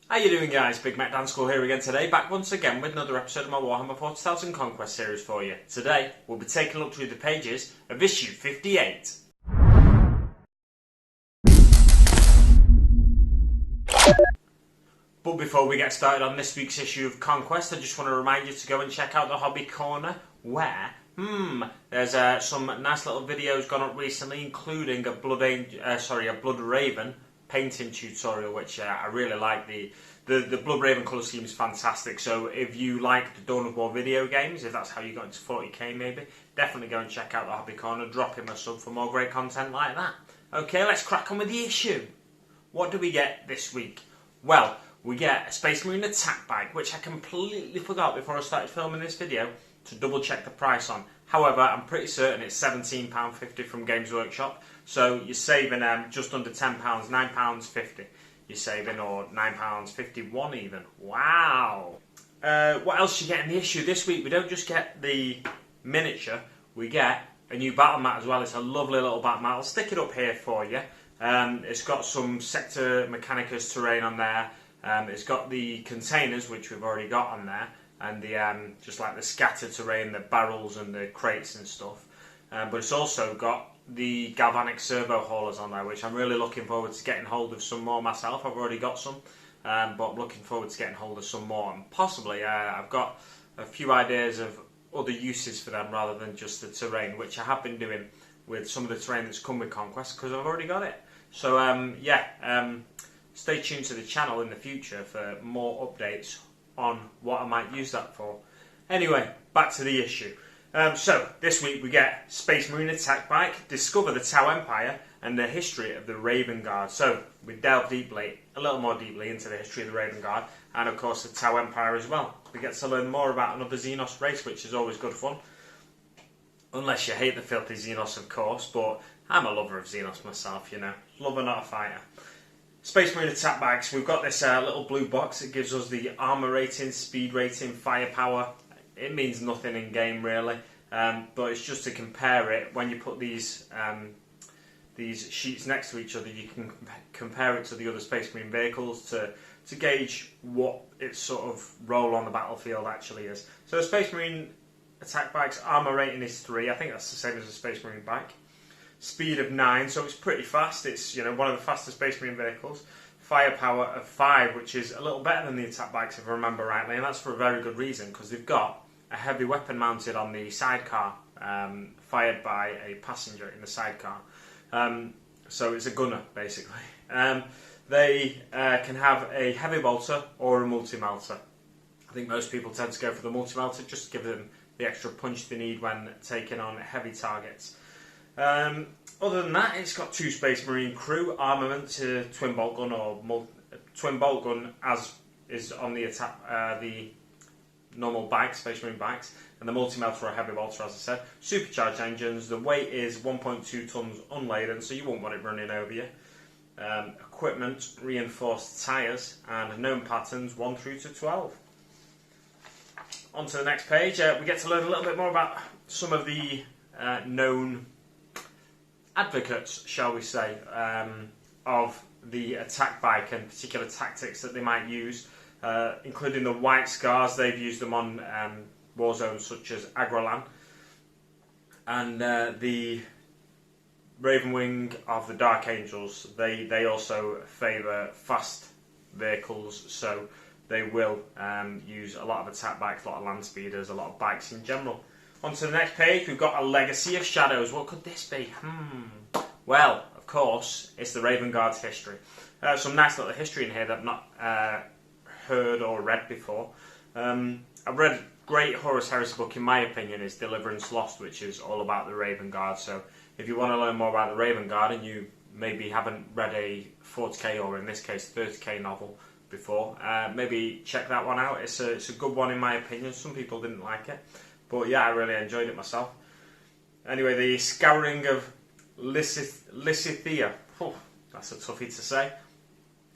How you doing, guys? Big Mac Dan School here again today, back once again with another episode of my Warhammer 40,000 Conquest series for you. Today, we'll be taking a look through the pages of issue 58. But before we get started on this week's issue of Conquest, I just want to remind you to go and check out the Hobby Corner, where, there's some nice little videos gone up recently, including a Blood Raven painting tutorial, which I really like. The Blood Raven colour scheme is fantastic, so if you like the Dawn of War video games, if that's how you got into 40k maybe, definitely go and check out the Hobby Corner, drop him a sub for more great content like that. Okay, let's crack on with the issue. What do we get this week? Well, we get a Space Marine attack bike, which I completely forgot before I started filming this video to double check the price on. However, I'm pretty certain it's £17.50 from Games Workshop, so you're saving just under £10, £9.50 you're saving, or £9.51 even. Wow! What else you get in the issue this week? We don't just get the miniature, we get a new battle mat as well. It's a lovely little battle mat. I'll stick it up here for you. It's got some Sector Mechanicus terrain on there. It's got the containers, which we've already got on there, and the just like the scatter terrain, the barrels and the crates and stuff. But it's also got the galvanic servo haulers on there, which I'm really looking forward to getting hold of some more myself. I've already got some, but I'm looking forward to getting hold of some more, and possibly I've got a few ideas of other uses for them rather than just the terrain, which I have been doing with some of the terrain that's come with Conquest, because I've already got it. So stay tuned to the channel in the future for more updates on what I might use that for. Anyway, back to the issue. So, this week we get Space Marine attack bike, discover the Tau Empire, and the history of the Raven Guard. So, we delve a little more deeply into the history of the Raven Guard, and of course the Tau Empire as well. We get to learn more about another Xenos race, which is always good fun. Unless you hate the filthy Xenos, of course, but I'm a lover of Xenos myself, you know. Lover, not a fighter. Space Marine attack bikes, we've got this little blue box. It gives us the armour rating, speed rating, firepower. It means nothing in game really, but it's just to compare it. When you put these sheets next to each other, you can compare it to the other Space Marine vehicles to gauge what its sort of role on the battlefield actually is. So Space Marine attack bike's armour rating is 3. I think that's the same as a Space Marine bike. Speed of 9, so it's pretty fast. It's, you know, one of the fastest Space Marine vehicles. Firepower of 5, which is a little better than the attack bikes if I remember rightly, and that's for a very good reason, because they've got a heavy weapon mounted on the sidecar, fired by a passenger in the sidecar. So it's a gunner basically. They can have a heavy bolter or a multi-melter. I think most people tend to go for the multi-melter just to give them the extra punch they need when taking on heavy targets. Other than that, it's got 2 Space Marine crew, armament to twin bolt gun or twin bolt gun, as is on the attack, the normal bikes, Space Marine bikes, and the multi-melter or heavy bolter, as I said. Supercharged engines. The weight is 1.2 tons unladen, so you won't want it running over you. Equipment, reinforced tyres, and known patterns 1 through to 12. On to the next page. We get to learn a little bit more about some of the known advocates, shall we say, of the attack bike and particular tactics that they might use, including the White Scars. They've used them on war zones such as Agrolan, and the Ravenwing of the Dark Angels. They also favour fast vehicles, so they will use a lot of attack bikes, a lot of land speeders, a lot of bikes in general. On to the next page, we've got a Legacy of Shadows. What could this be? Well, of course, it's the Raven Guard's history. Some nice little history in here that I've not heard or read before. I've read a great Horus Heresy book, in my opinion, is Deliverance Lost, which is all about the Raven Guard. So if you want to learn more about the Raven Guard and you maybe haven't read a 40k or in this case 30k novel before, maybe check that one out. It's a good one in my opinion. Some people didn't like it, but yeah, I really enjoyed it myself. Anyway, the Scouring of Lysithea. That's a toughie to say.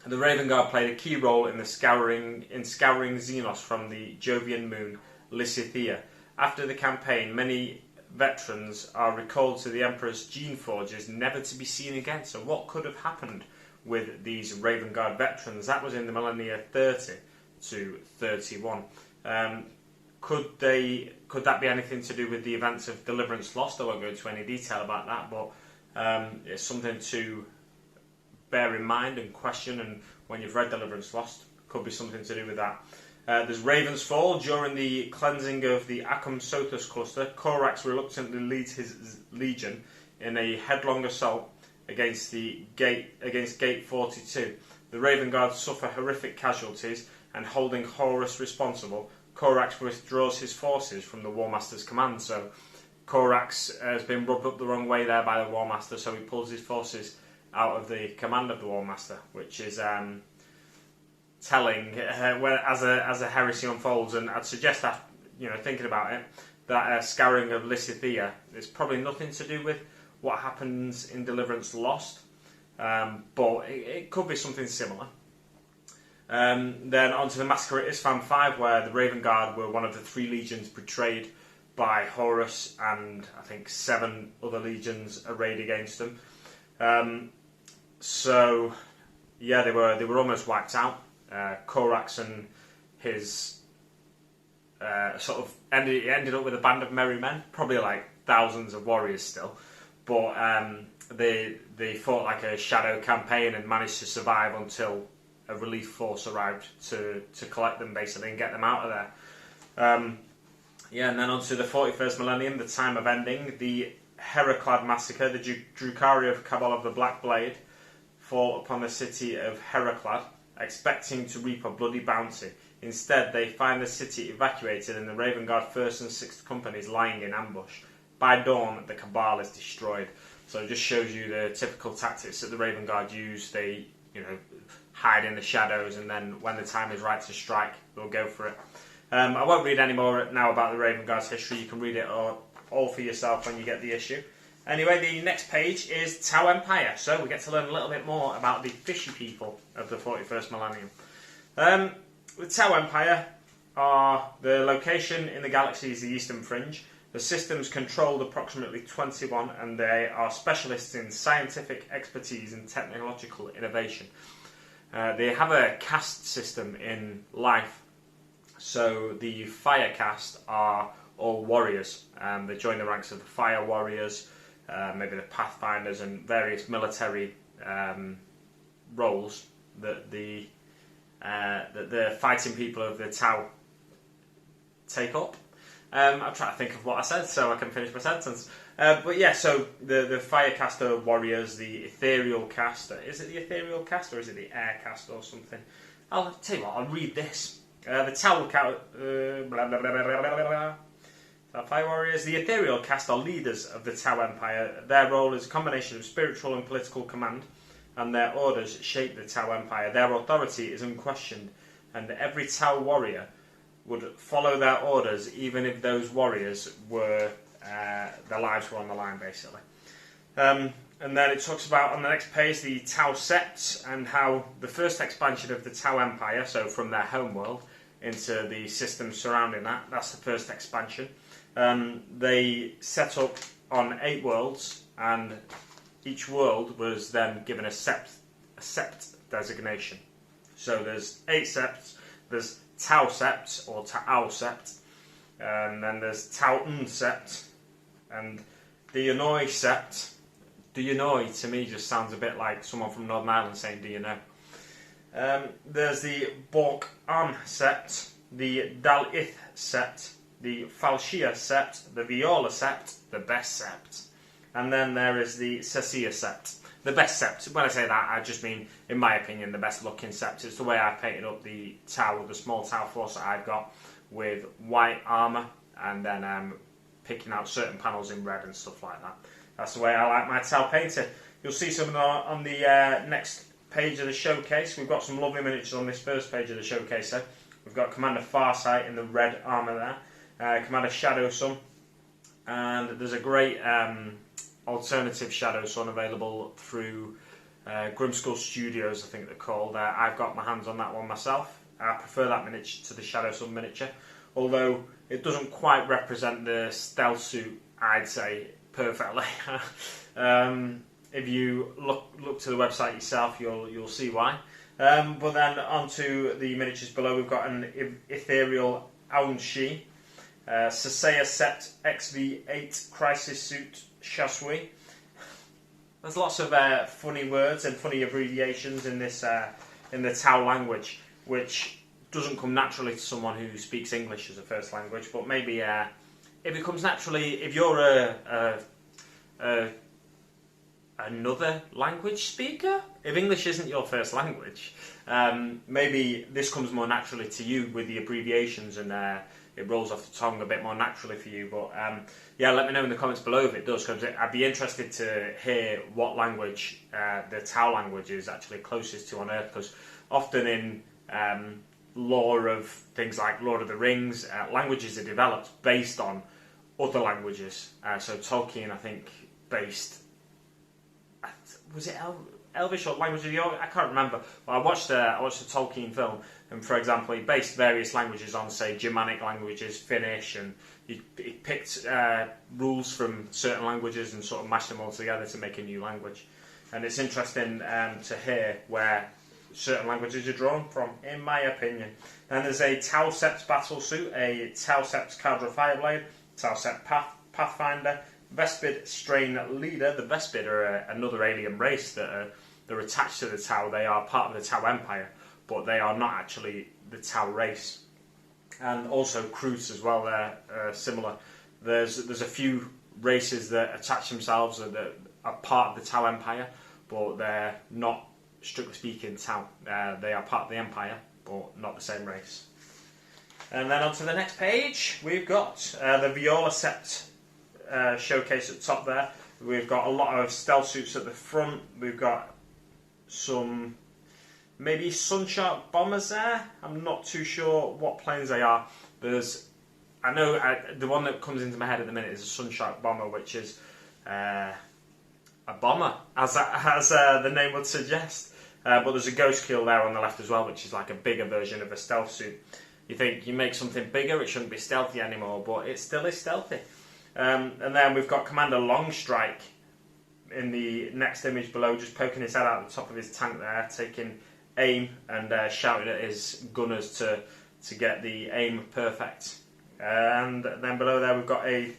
The Raven Guard played a key role in scouring Xenos from the Jovian moon Lysithea. After the campaign, many veterans are recalled to the Emperor's gene forges, never to be seen again. So what could have happened with these Raven Guard veterans. That was in the millennia 30 to 31. Could that be anything to do with the events of Deliverance Lost? I won't go into any detail about that, but it's something to bear in mind and question, and when you've read Deliverance Lost, could be something to do with that. There's Raven's Fall. During the cleansing of the Akum Sothis cluster, Korax reluctantly leads his legion in a headlong assault against Gate 42. The Raven Guard suffer horrific casualties, and holding Horus responsible, Korax withdraws his forces from the War Master's command. So Korax has been rubbed up the wrong way there by the War Master, so he pulls his forces out of the command of the War Master, which is telling as a heresy unfolds. And I'd suggest that, thinking about it, that scouring of Lysithea is probably nothing to do with what happens in Deliverance Lost, but it could be something similar. Then onto the Massacre at Isfahan 5, where the Raven Guard were one of the 3 legions betrayed by Horus, and I think 7 other legions arrayed against them. So yeah, they were almost wiped out. Korax and his ended up with a band of merry men, probably like thousands of warriors still, but they fought like a shadow campaign and managed to survive until a relief force arrived to collect them basically and get them out of there. And then onto the 41st millennium, the time of ending, the Heraclad massacre. The Drukhari of Cabal of the Black Blade fall upon the city of Heraclad, expecting to reap a bloody bounty. Instead, they find the city evacuated and the Raven Guard 1st and 6th companies lying in ambush. By dawn, the Cabal is destroyed. So it just shows you the typical tactics that the Raven Guard use. They, hide in the shadows, and then when the time is right to strike, they'll go for it. I won't read any more now about the Raven Guard's history. You can read it all for yourself when you get the issue. Anyway, the next page is Tau Empire, so we get to learn a little bit more about the fishy people of the 41st millennium. The Tau Empire are the location in the galaxy is the Eastern Fringe. The system's controlled approximately 21, and they are specialists in scientific expertise and technological innovation. They have a caste system in life, so the Fire caste are all warriors. They join the ranks of the Fire Warriors, maybe the Pathfinders, and various military roles that the fighting people of the Tau take up. I'm trying to think of what I said so I can finish my sentence. But yeah, so the Fire caste are warriors, the Ethereal caste, is it the Ethereal caste or is it the Air caste or something? I'll tell you what, I'll read this. The Tau Fire warriors, the Ethereal caste are leaders of the Tau Empire. Their role is a combination of spiritual and political command, and their orders shape the Tau Empire. Their authority is unquestioned, and every Tau warrior would follow their orders even if those warriors were their lives were on the line, basically. And then it talks about, on the next page, the Tau Septs and how the first expansion of the Tau Empire, so from their homeworld into the system surrounding that, that's the first expansion. They set up on 8 worlds, and each world was then given a sept designation. So there's 8 septs, there's Tau Sept or Tau Sept, and then there's Tau Sept, and the Yanoi Sept. Do you know? To me just sounds a bit like someone from Northern Ireland saying, do you know? There's the Bork An Sept, the Dal'ith Sept, the Falshia Sept, the Viola Sept, the Best Sept, and then there is the Cecia Sept. The best sept. When I say that, I just mean, in my opinion, the best looking sept. It's the way I painted up the Tau, the small Tau force that I've got, with white armour, and then picking out certain panels in red and stuff like that. That's the way I like my Tau painted. You'll see some on the next page of the showcase. We've got some lovely miniatures on this first page of the showcase. So we've got Commander Farsight in the red armour there, Commander Shadow Sun, and there's a great alternative Shadow Sun available through Grimskull Studios, I think they're called. I've got my hands on that one myself. I prefer that miniature to the Shadow Sun miniature, although it doesn't quite represent the stealth suit, I'd say, perfectly. if you look to the website yourself, you'll see why. But then onto the miniatures below, we've got an ethereal Aunshi, Sasea Sept XV8 Crisis Suit Chasui. There's lots of funny words and funny abbreviations in this in the Tau language, which doesn't come naturally to someone who speaks English as a first language. But maybe it becomes naturally if you're another language speaker. If English isn't your first language, maybe this comes more naturally to you with the abbreviations, and it rolls off the tongue a bit more naturally for you. But yeah, let me know in the comments below if it does, because I'd be interested to hear what language the Tau language is actually closest to on Earth, because often in lore of things like Lord of the Rings, languages are developed based on other languages. So Tolkien, I think, based... Was it Elvish or Language of the Orc? I can't remember. But I watched a Tolkien film, and for example, he based various languages on, say, Germanic languages, Finnish, and he picked rules from certain languages and sort of mashed them all together to make a new language. And it's interesting to hear where certain languages are drawn from, in my opinion. Then there's a Tau Sept battle suit, a Tau Sept Cadra Fireblade, Tau Sept Pathfinder, Vespid Strain Leader. The Vespid are another alien race that they're attached to the Tau. They are part of the Tau Empire, but they are not actually the Tau race. And also Kroots as well, they're similar. There's a few races that attach themselves that are part of the Tau Empire, but they're not, strictly speaking, Tau. They are part of the Empire, but not the same race. And then on to the next page, we've got the Vehicular Assault showcase at the top there. We've got a lot of stealth suits at the front. We've got some maybe Sunshark bombers there. I'm not too sure what planes they are. I know the one that comes into my head at the minute is a Sunshark bomber, which is a bomber, as the name would suggest. But there's a Ghost Kill there on the left as well, which is like a bigger version of a stealth suit. You think you make something bigger, it shouldn't be stealthy anymore, but it still is stealthy. And then we've got Commander Longstrike in the next image below, just poking his head out the top of his tank there, taking aim and shouting at his gunners to get the aim perfect. And then below there we've got a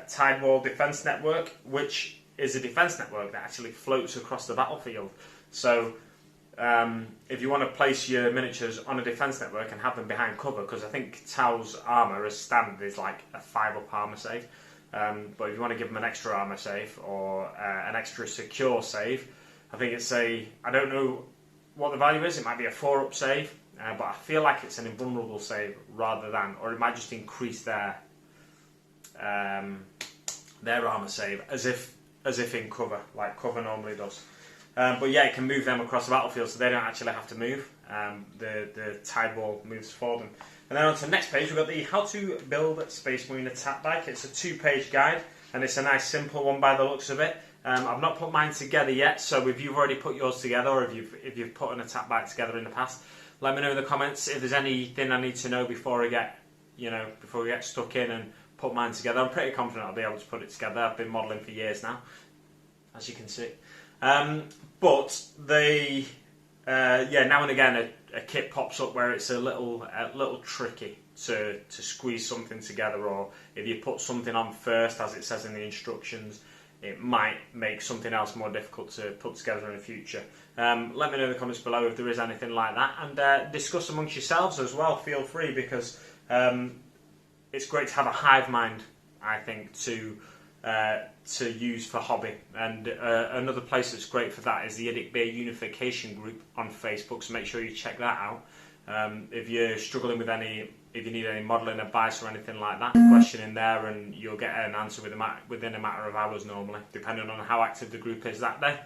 Tide Wall defense network, which is a defense network that actually floats across the battlefield. So if you want to place your miniatures on a defense network and have them behind cover, because I think Tau's armor as standard is like a 5-up armor save, but if you want to give them an extra armor save or an extra secure save, I think it's I don't know what the value is, it might be a 4-up save, but I feel like it's an invulnerable save rather than, or it might just increase their armor save as if in cover, like cover normally does. But yeah, it can move them across the battlefield, so they don't actually have to move. The Tide Wall moves for them. And then on to the next page, we've got the How to Build Space Marine Attack Bike. It's a 2-page guide, and it's a nice simple one by the looks of it. I've not put mine together yet, so if you've already put yours together, or if you've put an attack bike together in the past, let me know in the comments if there's anything I need to know before we get stuck in and put mine together. I'm pretty confident I'll be able to put it together. I've been modelling for years now, as you can see. But now and again a kit pops up where it's a little tricky to squeeze something together, or if you put something on first, as it says in the instructions, it might make something else more difficult to put together in the future. Let me know in the comments below if there is anything like that, and discuss amongst yourselves as well. Feel free, because it's great to have a hive mind, I think, to use for hobby. And another place that's great for that is the Iddick Beer Unification group on Facebook, so make sure you check that out. If you're struggling with if you need any modelling advice or anything like that, question in there and you'll get an answer within a matter of hours normally, depending on how active the group is that day.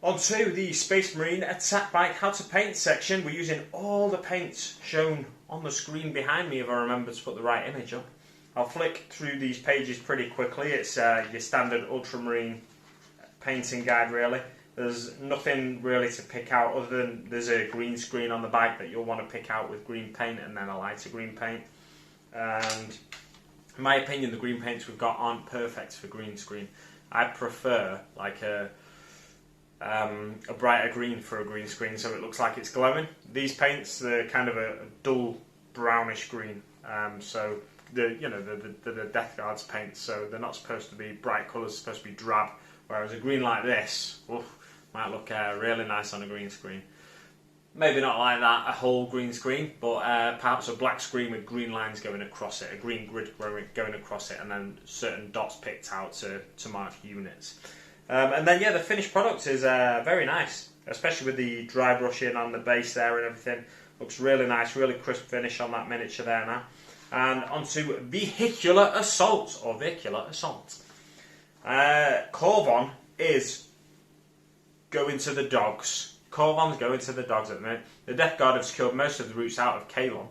On to the Space Marine Attack Bike How to Paint section. We're using all the paints shown on the screen behind me, if I remember to put the right image up. I'll flick through these pages pretty quickly. It's your standard ultramarine painting guide, really. There's nothing really to pick out other than there's a green screen on the bike that you'll want to pick out with green paint, and then a lighter green paint. And in my opinion, the green paints we've got aren't perfect for green screen. I prefer like a brighter green for a green screen, so it looks like it's glowing. These paints, they're kind of a dull brownish green. So the Death Guard's paints, so they're not supposed to be bright colours, they're supposed to be drab. Whereas a green like this, might look really nice on a green screen. Maybe not like that, a whole green screen, but perhaps a black screen with green lines going across it, a green grid going across it, and then certain dots picked out to mark units. And then, yeah, the finished product is very nice, especially with the dry brushing on the base there and everything. Looks really nice, really crisp finish on that miniature there now. And onto Vehicular Assault, or Vehicular Assault. Corvon is going to the dogs. Corvon's going to the dogs at the minute. The Death Guard have secured most of the routes out of Kalon.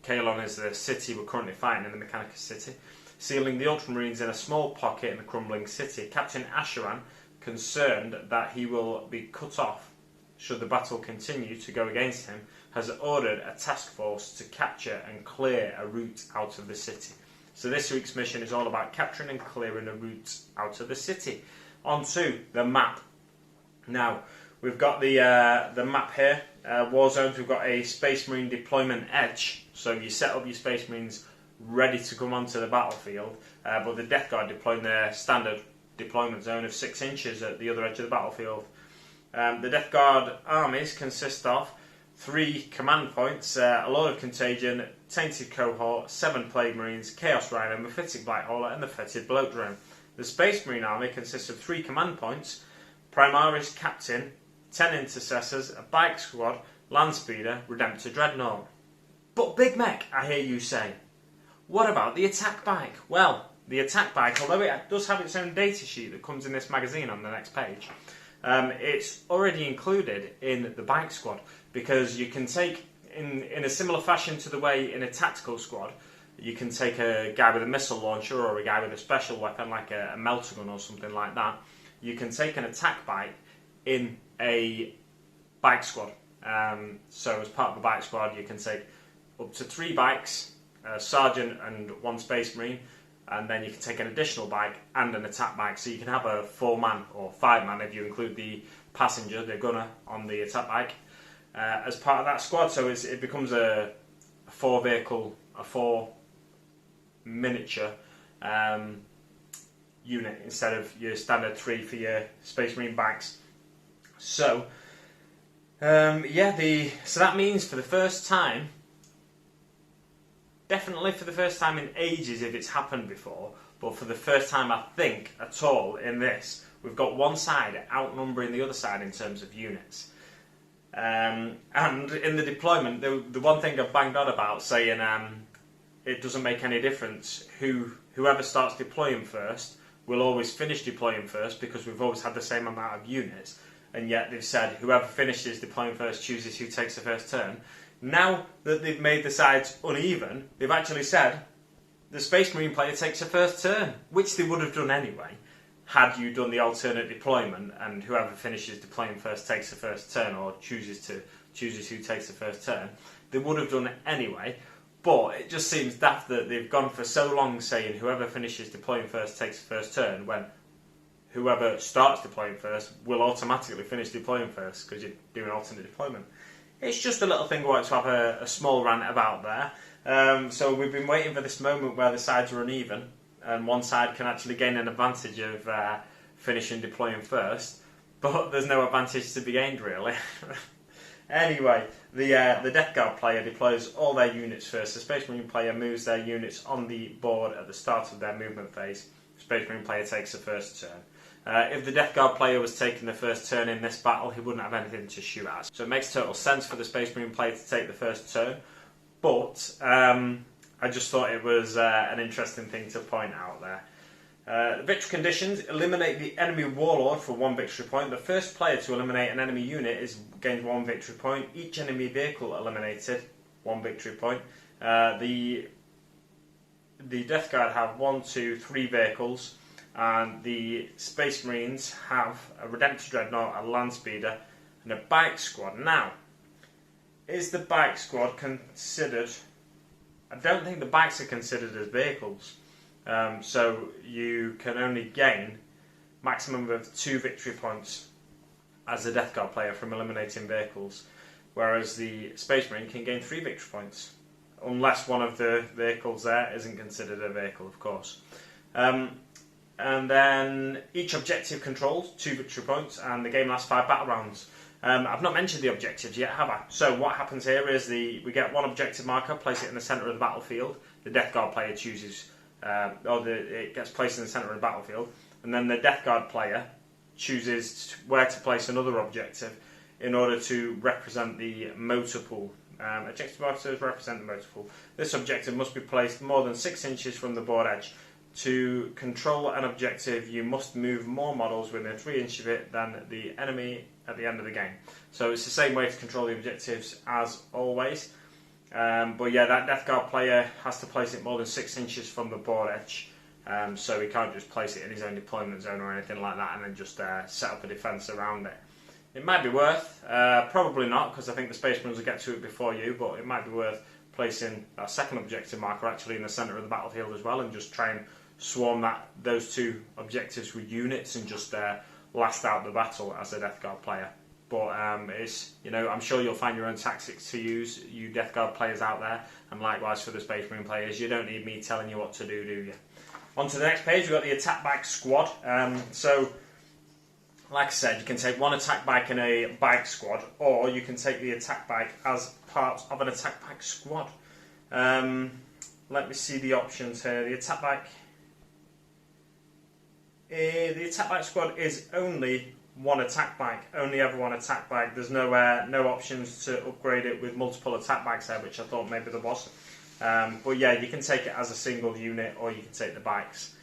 Kalon is the city we're currently fighting in, the Mechanicus city, sealing the Ultramarines in a small pocket in the crumbling city. Captain Asheran, concerned that he will be cut off should the battle continue to go against him, has ordered a task force to capture and clear a route out of the city. So this week's mission is all about capturing and clearing a route out of the city. Onto the map. Now, we've got the map here, war zones. We've got a Space Marine deployment edge, so you set up your Space Marines ready to come onto the battlefield, but the Death Guard deploying their standard deployment zone of 6 inches at the other edge of the battlefield. The Death Guard armies consist of 3 command points, a Lord of Contagion, Tainted Cohort, 7 Plague Marines, Chaos Rhino, Mephitic Black Hauler, and the Fetid Bloat Drone. The Space Marine army consists of 3 command points, Primaris Captain, 10 Intercessors, a Bike Squad, Landspeeder, Redemptor Dreadnought. But Big Mech, I hear you say, what about the attack bike? Well, the attack bike, although it does have its own data sheet that comes in this magazine on the next page, it's already included in the bike squad, because you can take, in a similar fashion to the way in a tactical squad, you can take a guy with a missile launcher or a guy with a special weapon like a melter gun or something like that. You can take an attack bike in a bike squad. So as part of the bike squad, you can take up to 3 bikes, a sergeant and 1 Space Marine, and then you can take an additional bike and an attack bike. So you can have a 4-man or 5-man if you include the passenger, the gunner, on the attack bike as part of that squad. So it becomes a 4-vehicle, a 4 miniature unit instead of your standard 3 for your Space Marine bikes. So so that means for the first time, definitely for the first time in ages if it's happened before, but for the first time I think at all in this, we've got one side outnumbering the other side in terms of units. And in the deployment, the one thing I've banged on about, saying it doesn't make any difference whoever starts deploying first will always finish deploying first, because we've always had the same amount of units, and yet they've said whoever finishes deploying first chooses who takes the first turn. Now that they've made the sides uneven, they've actually said the Space Marine player takes the first turn, which they would have done anyway, had you done the alternate deployment, and whoever finishes deploying first takes the first turn, or chooses who takes the first turn. They would have done it anyway, but it just seems daft that they've gone for so long saying whoever finishes deploying first takes the first turn, when whoever starts deploying first will automatically finish deploying first, because you're doing alternate deployment. It's just a little thing I wanted to have a small rant about there. So we've been waiting for this moment where the sides are uneven, and one side can actually gain an advantage of finishing deploying first, but there's no advantage to be gained really. Anyway, the Death Guard player deploys all their units first. The Space Marine player moves their units on the board at the start of their movement phase. The Space Marine player takes the first turn. If the Death Guard player was taking the first turn in this battle, he wouldn't have anything to shoot at. So it makes total sense for the Space Marine player to take the first turn, but I just thought it was an interesting thing to point out there. The victory conditions: eliminate the enemy warlord for 1 victory point. The first player to eliminate an enemy unit gains 1 victory point. Each enemy vehicle eliminated, 1 victory point. The Death Guard have 1, 2, 3 vehicles, and the Space Marines have a Redemptor Dreadnought, a Landspeeder, and a Bike Squad. Now, is the Bike Squad considered... I don't think the bikes are considered as vehicles. So you can only gain maximum of 2 victory points as a Death Guard player from eliminating vehicles, whereas the Space Marine can gain 3 victory points, unless one of the vehicles there isn't considered a vehicle, of course. And then each objective controls 2 victory points, and the game lasts 5 battle rounds. I've not mentioned the objectives yet, have I? So what happens here is we get one objective marker, place it in the centre of the battlefield. The Death Guard player chooses, it gets placed in the centre of the battlefield, and then the Death Guard player chooses where to place another objective in order to represent the motor pool. Objective markers represent the motor pool. This objective must be placed more than 6 inches from the board edge. To control an objective, you must move more models within 3 inches of it than the enemy at the end of the game. So it's the same way to control the objectives as always. But yeah, that Death Guard player has to place it more than 6 inches from the board edge. So he can't just place it in his own deployment zone or anything like that and then just set up a defence around it. It might be worth, probably not, because I think the Space Marines will get to it before you, but it might be worth placing that second objective marker actually in the centre of the battlefield as well, and just try and swarm those 2 objectives with units and just last out the battle as a Death Guard player. But I'm sure you'll find your own tactics to use, you Death Guard players out there, and likewise for the Space Marine players. You don't need me telling you what to do you? On to the next page, we've got the attack bike squad. So, like I said, you can take one attack bike in a bike squad, or you can take the attack bike as part of an attack bike squad. Let me see the options here. The attack bike squad is only one attack bike, only ever one attack bike. There's no options to upgrade it with multiple attack bikes there, which I thought maybe there was. But yeah, you can take it as a single unit, or you can take the bikes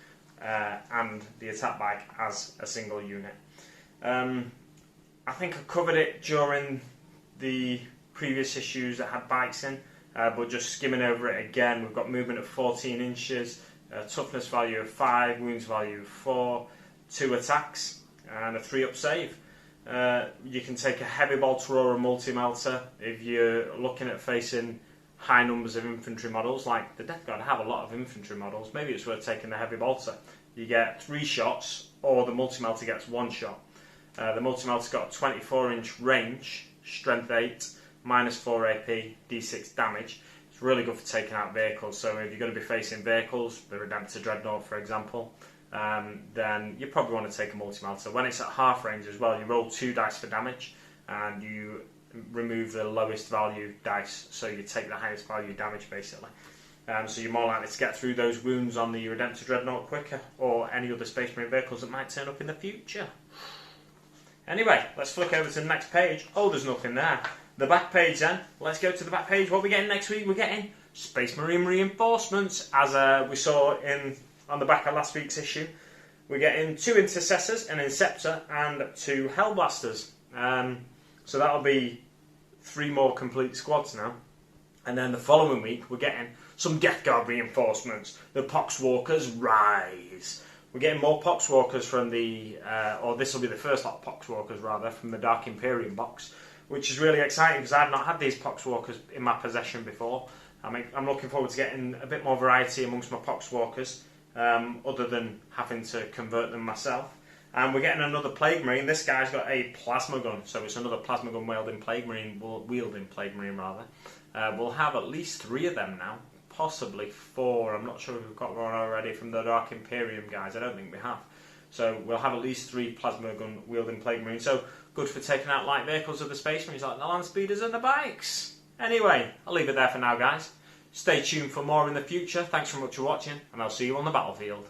and the attack bike as a single unit. I think I covered it during the previous issues that had bikes in, but just skimming over it again, we've got movement of 14 inches, toughness value of 5, wounds value of 4, 2 attacks, and a 3-up save. You can take a heavy bolter or a multi-melter if you're looking at facing high numbers of infantry models. Like the Death Guard have a lot of infantry models, maybe it's worth taking the heavy bolter. You get 3 shots, or the multi-melter gets 1 shot. The multi-melter's got a 24-inch range, strength 8, minus 4 AP, d6 damage. It's really good for taking out vehicles, so if you're going to be facing vehicles, the Redemptor Dreadnought for example, then you probably want to take a multi-melter. When it's at half range as well, you roll 2 dice for damage, and you remove the lowest value dice, so you take the highest value damage basically. So you're more likely to get through those wounds on the Redemptor Dreadnought quicker, or any other Space Marine vehicles that might turn up in the future. Anyway, let's flick over to the next page. Oh, there's nothing there. The back page then. Let's go to the back page. What are we getting next week? We're getting Space Marine reinforcements, as we saw on the back of last week's issue. We're getting 2 Intercessors, an Inceptor, and 2 Hellblasters. So that'll be 3 more complete squads now. And then the following week, we're getting some Death Guard reinforcements. The Poxwalkers rise. We're getting more Poxwalkers from or this will be the first lot of Poxwalkers rather, from the Dark Imperium box, which is really exciting because I've not had these Poxwalkers in my possession before. I'm looking forward to getting a bit more variety amongst my Poxwalkers, other than having to convert them myself. And we're getting another Plague Marine. This guy's got a plasma gun, so it's another plasma gun wielding Plague Marine. We'll have at least 3 of them now, possibly 4. I'm not sure if we've got one already from the Dark Imperium guys. I don't think we have. So we'll have at least 3 plasma gun wielding Plague Marines. So good for taking out light vehicles of the Space Marines, like the Land Speeders and the bikes. Anyway, I'll leave it there for now, guys. Stay tuned for more in the future. Thanks so much for watching, and I'll see you on the battlefield.